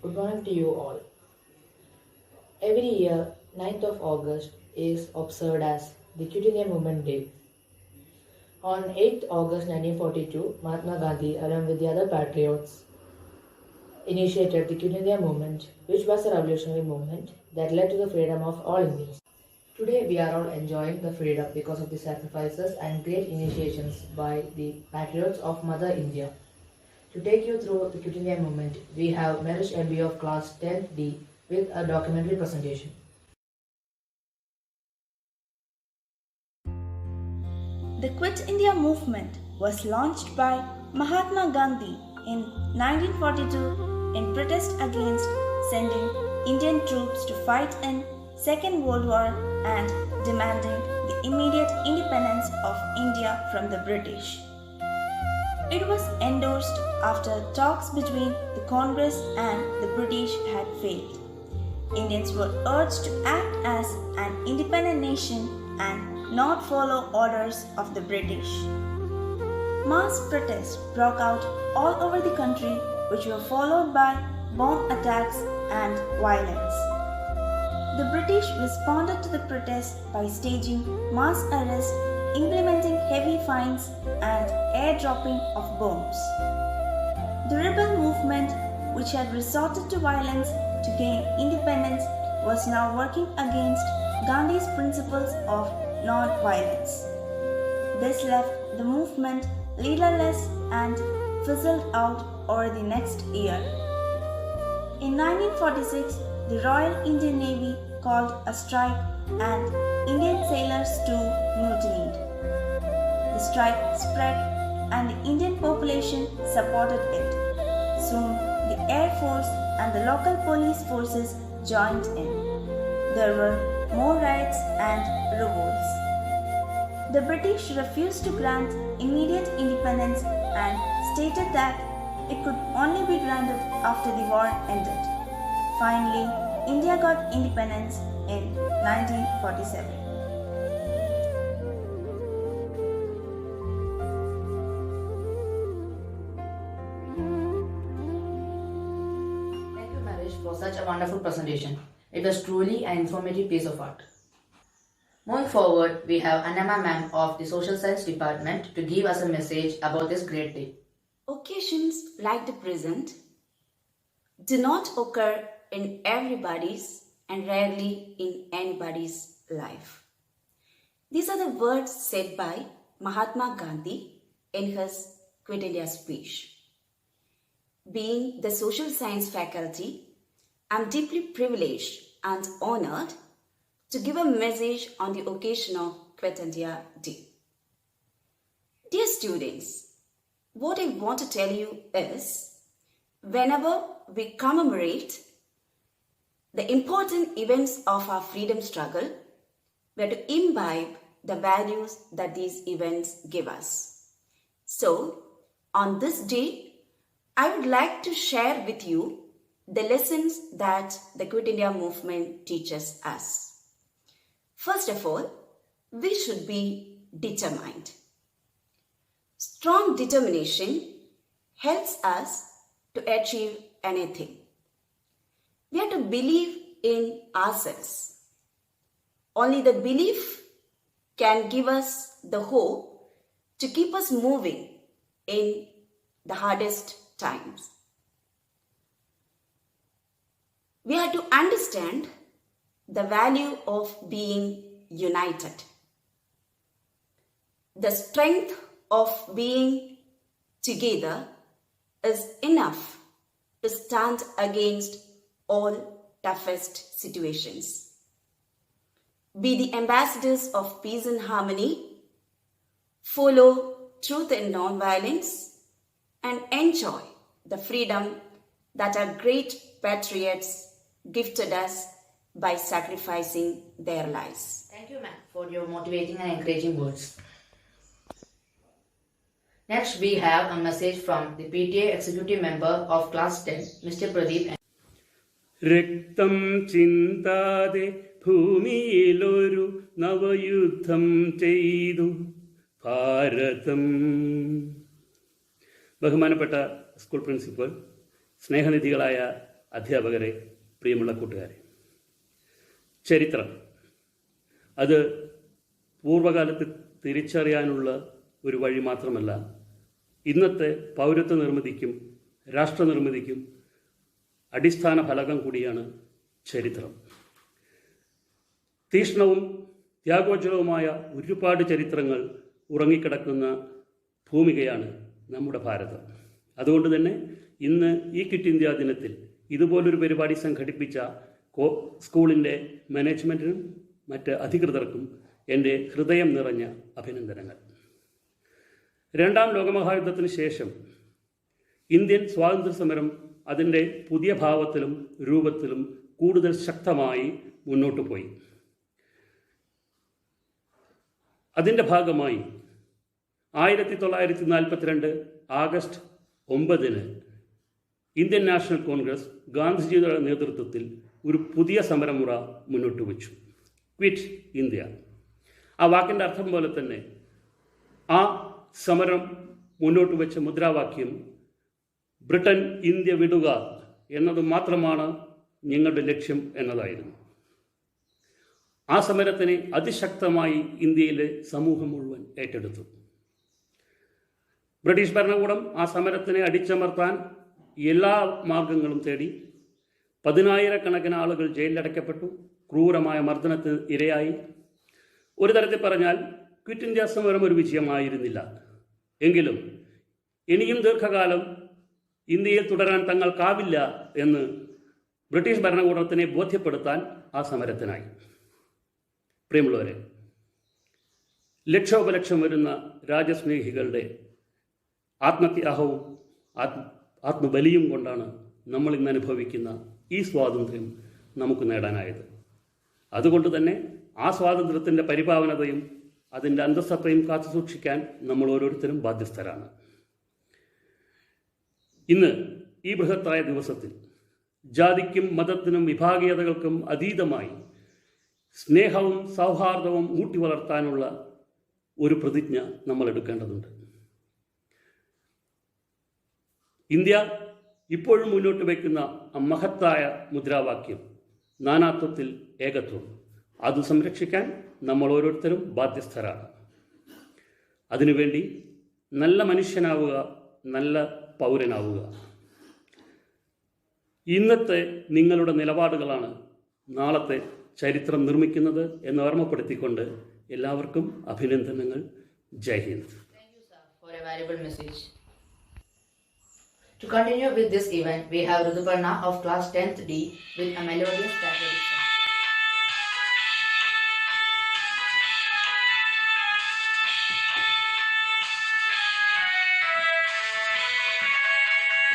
Good morning to you all. Every year, 9th of August is observed as the Quit India Movement Day. On 8th August 1942, Mahatma Gandhi, along with the other patriots, initiated the Quit India Movement, which was a revolutionary movement that led to the freedom of all Indians. Today, we are all enjoying the freedom because of the sacrifices and great initiations by the patriots of Mother India. To take you through the Quit India Movement, we have Marish MB of Class 10D with a documentary presentation. The Quit India movement was launched by Mahatma Gandhi in 1942 in protest against sending Indian troops to fight in Second World War and demanding the immediate independence of India from the British. It was endorsed after talks between the Congress and the British had failed. Indians were urged to act as an independent nation and not follow orders of the British. Mass protests broke out all over the country, which were followed by bomb attacks and violence. The British responded to the protests by staging mass arrests, implementing heavy fines, and airdropping of bombs. The rebel movement, which had resorted to violence to gain independence, was now working against Gandhi's principles of non-violence. This left the movement leaderless and fizzled out over the next year. In 1946, the Royal Indian Navy called a strike and Indian sailors too mutinied. The strike spread and the Indian population supported it. Soon, the Air Force and the local police forces joined in. There were more riots and revolts. The British refused to grant immediate independence and stated that it could only be granted after the war ended. Finally, India got independence in 1947. Thank you, Marish, for such a wonderful presentation. It was truly an informative piece of art. Moving forward, we have Annama ma'am of the Social Science Department to give us a message about this great day. Occasions like the present do not occur in everybody's and rarely in anybody's life. These are the words said by Mahatma Gandhi in his Quit India speech. Being the social science faculty, I'm deeply privileged and honored to give a message on the occasion of Quit India Day. Dear students, what I want to tell you is, whenever we commemorate the important events of our freedom struggle, we have to imbibe the values that these events give us. So, on this day, I would like to share with you the lessons that the Quit India movement teaches us. First of all, we should be determined. Strong determination helps us to achieve anything. We have to believe in ourselves. Only the belief can give us the hope to keep us moving in the hardest times. We have to understand the value of being united. The strength of being together is enough to stand against all toughest situations. Be the ambassadors of peace and harmony, follow truth and non-violence, and enjoy the freedom that our great patriots gifted us by sacrificing their lives. Thank you, ma'am, for your motivating and encouraging words. Next, we have a message from the PTA Executive Member of Class 10, Mr. Pradeep. രക്തം ചിന്താതെ ഭൂമിയിലൊരു നവയുദ്ധം ചെയ്തു ഭാരതം. ബഹുമാനപ്പെട്ട school principal, സ്നേഹനിധികളായ അധ്യാപകരെ, പ്രിയമുള്ള കൂട്ടുകാരെ, ചരിത്രം അത് പൂർവ്വകാലത്ത് തിരിച്ചറിയാനുള്ള ഒരു വഴി മാത്രമല്ല, ഇന്നത്തെ പൗരത്വ നിർമ്മിതിക്കും രാഷ്ട്രനിർമ്മിതിക്കും അടിസ്ഥാന ഫലകം കൂടിയാണ് ചരിത്രം. തീക്ഷ്ണവും ത്യാഗോജ്വലവുമായ ഒരുപാട് ചരിത്രങ്ങൾ ഉറങ്ങിക്കിടക്കുന്ന ഭൂമികയാണ് നമ്മുടെ ഭാരതം. അതുകൊണ്ട് തന്നെ ഇന്ന് ഈ ക്വിറ്റ് ഇന്ത്യ ദിനത്തിൽ ഇതുപോലൊരു പരിപാടി സംഘടിപ്പിച്ച സ്കൂളിൻ്റെ മാനേജ്മെൻറ്റിനും മറ്റ് അധികൃതർക്കും എൻ്റെ ഹൃദയം നിറഞ്ഞ അഭിനന്ദനങ്ങൾ. രണ്ടാം ലോകമഹായുദ്ധത്തിന് ശേഷം ഇന്ത്യൻ സ്വാതന്ത്ര്യ സമരം അതിൻ്റെ പുതിയ ഭാവത്തിലും രൂപത്തിലും കൂടുതൽ ശക്തമായി മുന്നോട്ട് പോയി. അതിൻ്റെ ഭാഗമായി 1942 ആഗസ്റ്റ് 9 ഇന്ത്യൻ നാഷണൽ കോൺഗ്രസ് ഗാന്ധിജിയുടെ നേതൃത്വത്തിൽ ഒരു പുതിയ സമരമുറ മുന്നോട്ട് വച്ചു, ക്വിറ്റ് ഇന്ത്യ. ആ വാക്കിൻ്റെ അർത്ഥം പോലെ തന്നെ ആ സമരം മുന്നോട്ട് വെച്ച മുദ്രാവാക്യം ബ്രിട്ടൻ ഇന്ത്യ വിടുക എന്നത് മാത്രമാണ് ഞങ്ങളുടെ ലക്ഷ്യം എന്നതായിരുന്നു. ആ സമരത്തിനെ അതിശക്തമായി ഇന്ത്യയിലെ സമൂഹം മുഴുവൻ ഏറ്റെടുത്തു. ബ്രിട്ടീഷ് ഭരണകൂടം ആ സമരത്തിനെ അടിച്ചമർത്താൻ എല്ലാ മാർഗങ്ങളും തേടി. 10,000-കണക്കിന് ആളുകൾ ജയിലിലടയ്ക്കപ്പെട്ടു, ക്രൂരമായ മർദ്ദനത്തിന് ഇരയായി. ഒരു തരത്തിൽ പറഞ്ഞാൽ ക്വിറ്റ് ഇന്ത്യ സമരം ഒരു വിജയമായിരുന്നില്ല. എങ്കിലും ഇനിയും ദീർഘകാലം ഇന്ത്യയിൽ തുടരാൻ തങ്ങൾക്കാവില്ല എന്ന് ബ്രിട്ടീഷ് ഭരണകൂടത്തിനെ ബോധ്യപ്പെടുത്താൻ ആ സമരത്തിനായി. പ്രിയമുള്ളവരെ, ലക്ഷോപലക്ഷം വരുന്ന രാജ്യസ്നേഹികളുടെ ആത്മത്യാഗവും ആത്മബലിയും കൊണ്ടാണ് നമ്മൾ ഇന്ന് അനുഭവിക്കുന്ന ഈ സ്വാതന്ത്ര്യം നമുക്ക് നേടാനായത്. അതുകൊണ്ട് തന്നെ ആ സ്വാതന്ത്ര്യത്തിൻ്റെ പരിപാവനതയും അതിൻ്റെ അന്തസ്സത്തയും കാത്തുസൂക്ഷിക്കാൻ നമ്മൾ ഓരോരുത്തരും ബാധ്യസ്ഥരാണ്. ഇന്ന് ഈ ബൃഹത്തായ ദിവസത്തിൽ ജാതിക്കും മതത്തിനും വിഭാഗീയതകൾക്കും അതീതമായി സ്നേഹവും സൗഹാർദ്ദവും ഊട്ടി വളർത്താനുള്ള ഒരു പ്രതിജ്ഞ നമ്മൾ എടുക്കേണ്ടതുണ്ട്. ഇന്ത്യ ഇപ്പോഴും മുന്നോട്ട് വയ്ക്കുന്ന മഹത്തായ മുദ്രാവാക്യം നാനാത്വത്തിൽ ഏകത്വം, അത് സംരക്ഷിക്കാൻ നമ്മൾ ഓരോരുത്തരും ബാധ്യസ്ഥരാണ്. അതിനുവേണ്ടി നല്ല മനുഷ്യനാവുക, നല്ല പൗരനാവുക. ഇന്നത്തെ നിങ്ങളുടെ നിലപാടുകളാണ് നാളത്തെ ചരിത്രം നിർമ്മിക്കുന്നത് എന്ന് ഓർമ്മപ്പെടുത്തിക്കൊണ്ട് എല്ലാവർക്കും അഭിനന്ദനങ്ങൾ. ജയ് Hind. Thank you, sir, for a valuable message. To continue with this event, we have Ruduparna of class 10th D with a melodious patriotic song.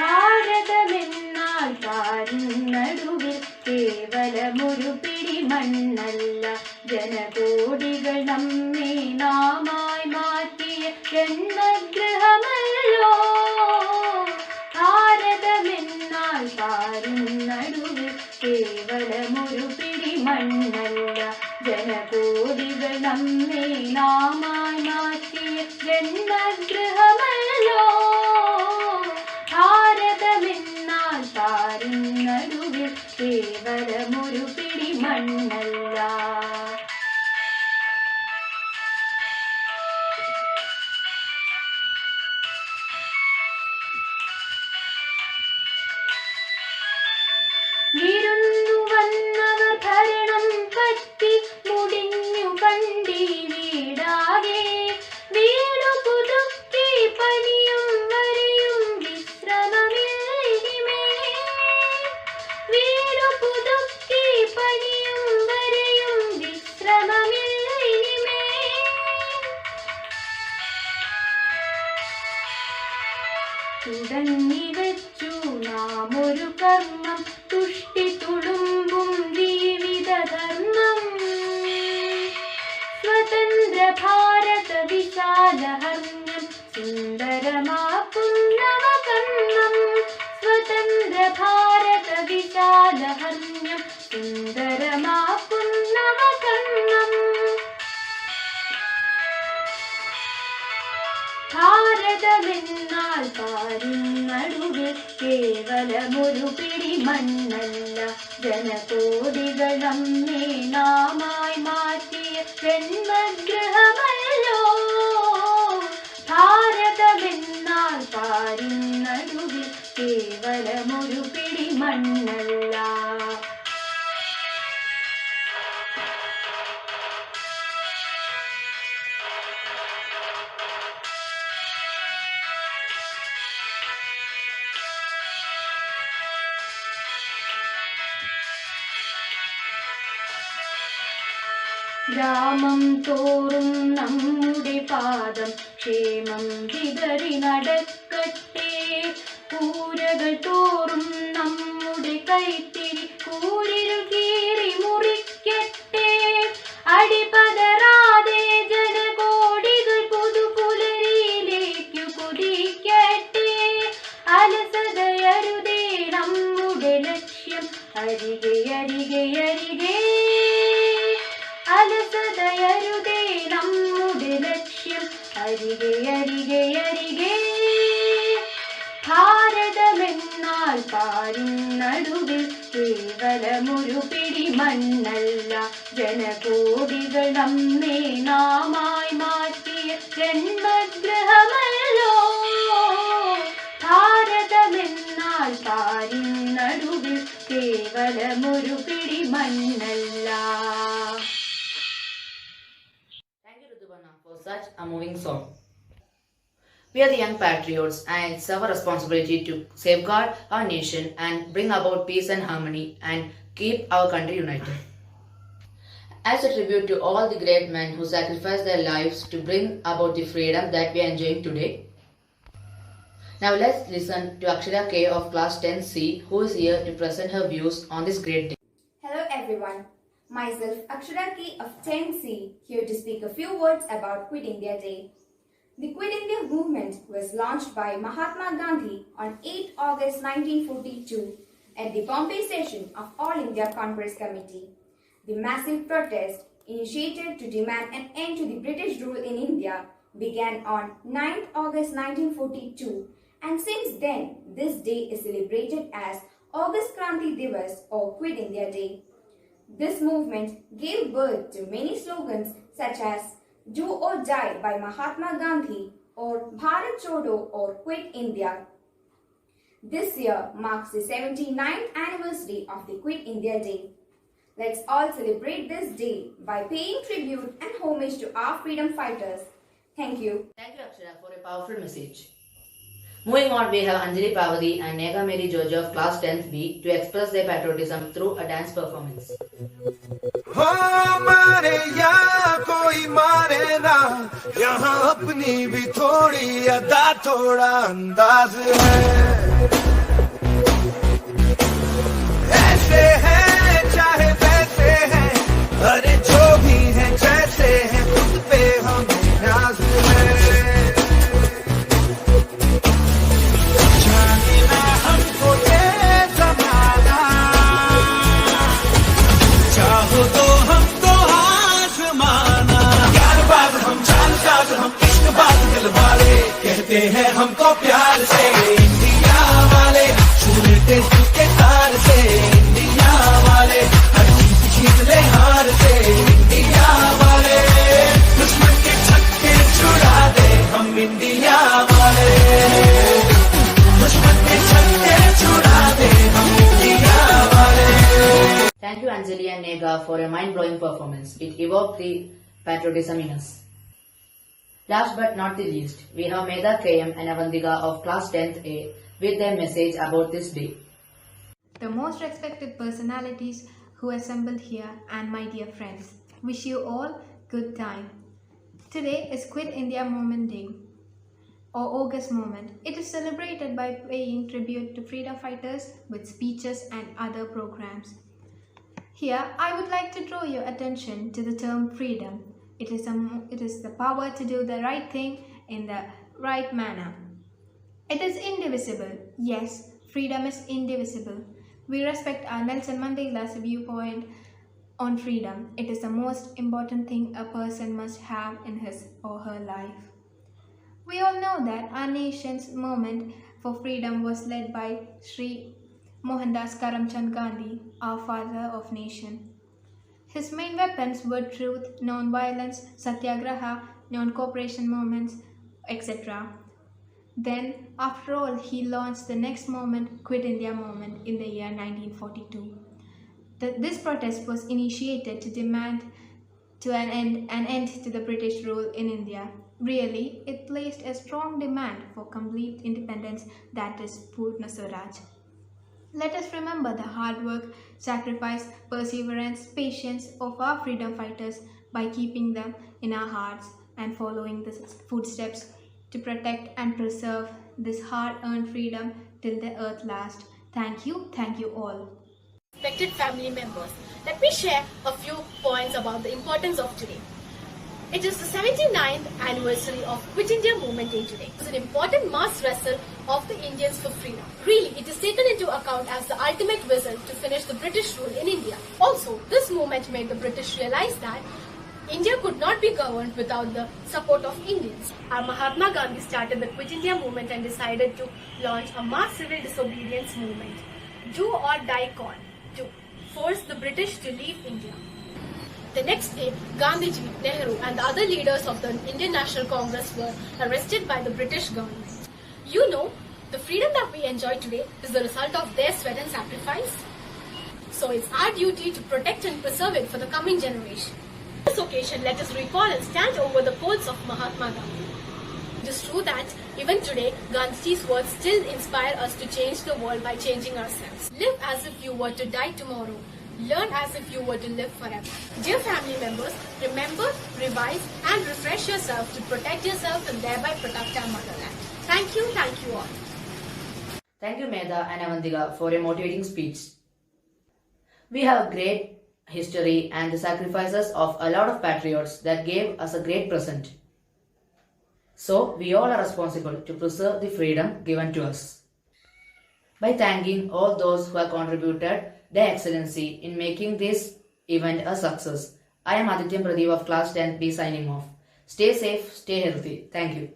ഭാരതമെന്നാൽ പാരുന്നടുവിൽ കേവലമൊരു പിടി മണ്ണല്ല, ജനകോടികൾ നമ്മെ നാമായി മാറ്റിയ ജന്മഗൃഹമല്ലോ. ഭാരതമെന്നാൽ പാരുന്നടുവിൽ കേവലമൊരു പിടി മണ്ണല്ല, ജനകോടികൾ നമ്മെ നാമായി മാറ്റിയ ജന്മഗൃഹമല്ലോ. ഭാരതമെന്നാൽ പാരുന്നടുവിൽ കേവലമൊരു പിടി മണ്ണല്ല. വിരുന്നു വന്നവർ ഭരണം പറ്റി മുടിഞ്ഞു കണ്ടി വീടാകെ, വീടു പുതുക്കി പണിയും വരെയും വിശ്രമമില്ലിനിമേ. വീടു പുതുക്കി പണിയും വരെയും വിശ്രമമില്ലിനിമേ. തുടങ്ങിവെച്ചു നാം ഒരു കർമ്മം, തുഷ്ടി തുളുമ്പും ജീവിതധർമ്മം. സ്വതന്ത്ര ഭാരത വിശാലഹർമ്മ്യം സുന്ദരമാക്കും നവകർമ്മം. സ്വതന്ത്ര ഭാരത വിശാലഹർമ്മ്യം സുന്ദരമാക്കും നവകർമ്മം. ഭാരതമെന്നാൽ പാരിന്നടുവിൽ കേവലമൊരു പിടി മണ്ണല്ല, ജനകോടികൾ നമ്മെ നാമായി മാറ്റിയ ജന്മഗൃഹമല്ലോ. ഭാരതമെന്നാൽ പാരിന്നടുവിൽ കേവലമൊരു പിടി മണ്ണല്ല. ഗ്രാമം തോറും നമ്മുടെ പാദം ക്ഷേമം വിതറി നടക്കട്ടെ, കൂരകൾ തോറും നമ്മുടെ കൈത്തിരി കൂരിരു കീറി മുറിക്കട്ടെ, അടിപതറാതെ ജനകോടികൾ പുതുപുലരിയിലേക്കു കുതിക്കട്ടെ, അലസതയരുതേ നമ്മുടെ ലക്ഷ്യം അരികെ അരികെ അരികെ, അലസതയരുതേ നമ്മുടെ ലക്ഷ്യം അരികെ അരികെ അരികെ. ഭാരതമെന്നാൽ പാരിന്നടുവിൽ കേവലമൊരു പിടി മണ്ണല്ല, ജനകോടികൾ നമ്മെ നാമായി മാറ്റിയ ജന്മഗൃഹമല്ലോ. ഭാരതമെന്നാൽ പാരിന്നടുവിൽ കേവലമൊരു പിടി മണ്ണല്ല. For such a moving song. We are the young patriots, and it's our responsibility to safeguard our nation and bring about peace and harmony and keep our country united. As a tribute to all the great men who sacrificed their lives to bring about the freedom that we are enjoying today, now let's listen to Akshara K of class 10C, who is here to present her views on this great day. Hello everyone, myself Akshara K of 10C, here to speak a few words about Quit India Day. The Quit India movement was launched by Mahatma Gandhi on 8 August 1942 at the Bombay session of All India Congress Committee. The massive protest, initiated to demand an end to the British rule in India, began on 9 August 1942, and since then this day is celebrated as August Kranti Divas or Quit India Day. This movement gave birth to many slogans such as Do or Die by Mahatma Gandhi or Bharat Chodo or Quit India. This year marks the 79th anniversary of the Quit India Day. Let's all celebrate this day by paying tribute and homage to our freedom fighters. Thank you. Thank you, Akshara, for a powerful message. Moving on, we have Anjali Pavadi and Nega Mary George of class 10th B to express their patriotism through a dance performance. हो मारे या कोई मारे ना, यहाँ अपनी भी थोड़ी अदा थोड़ा अंदाज है, ऐसे हैं चाहे वैसे हैं, अरे जो भी हैं जैसे हैं खुद पे हमें नाज है, जानना हमको ये ज़माना, चाहो तो हमको आज़माना, यारबाज़ हम जानसाज़ हम इश्क़बाज़ दिल वाले, कहते हैं हमको प्यार से इंडिया वाले, छू लेते दिल के तार से इंडिया वाले, हर चीज़ जीत ले हार से इंडिया वाले, दुश्मन के छक्के छुड़ा दे हम इंडिया वाले, दुश्मन के छक्के छुड़ा दे हम इंडिया वाले. Thank you, Anjali and Nega, for a mind-blowing performance. It evoked the patriotism in us. Last but not the least, we have Medha KM and Avantika of class 10th A with their message about this day. The most respected personalities who assembled here and my dear friends, wish you all good time. Today is Quit India Movement Day or August Movement. It is celebrated by paying tribute to freedom fighters with speeches and other programs. Here, I would like to draw your attention to the term freedom. It is the power to do the right thing in the right manner. It is indivisible. Yes, freedom is indivisible. We respect our Nelson Mandela's viewpoint on freedom. It is the most important thing a person must have in his or her life. We all know that our nation's movement for freedom was led by Sri Mohandas Karamchand Gandhi, our father of nation. His main weapons were truth, non-violence, satyagraha, non-cooperation movements, etc. Then, after all, he launched the next movement, Quit India movement, in the year 1942. This protest was initiated to demand an end to the British rule in India. Really, it placed a strong demand for complete independence, that is Purna Swaraj. Let us remember the hard work, sacrifice, perseverance, patience of our freedom fighters by keeping them in our hearts and following the footsteps to protect and preserve this hard-earned freedom till the earth lasts. Thank you all. Respected family members, let me share a few points about the importance of today. It is the 79th anniversary of Quit India Movement Day today. It is an important mass wrestle of the Indians for freedom. Really, it is taken into account as the ultimate whistle to finish the British rule in India. Also, this movement made the British realize that India could not be governed without the support of Indians. Our Mahatma Gandhi started the Quit India movement and decided to launch a mass civil disobedience movement, Do or Die Call, to force the British to leave India. The next day, Gandhiji, Nehru and the other leaders of the Indian National Congress were arrested by the British government. You know, the freedom that we enjoy today is the result of their sweat and sacrifice. So it's our duty to protect and preserve it for the coming generation. On this occasion, let us recall and stand over the quotes of Mahatma Gandhi. It is true that even today, Gandhiji's words still inspire us to change the world by changing ourselves. Live as if you were to die tomorrow. Learn as if you were to live forever. Dear family members, remember, revise and refresh yourself to protect yourself and thereby protect our motherland. Thank you all. Thank you, Medha and Avantika, for a motivating speech. We have great history and the sacrifices of a lot of patriots that gave us a great present. So, we all are responsible to preserve the freedom given to us. By thanking all those who have contributed their excellency in making this event a success, I am Aditya Pradeep of Class 10B signing off. Stay safe, stay healthy. Thank you.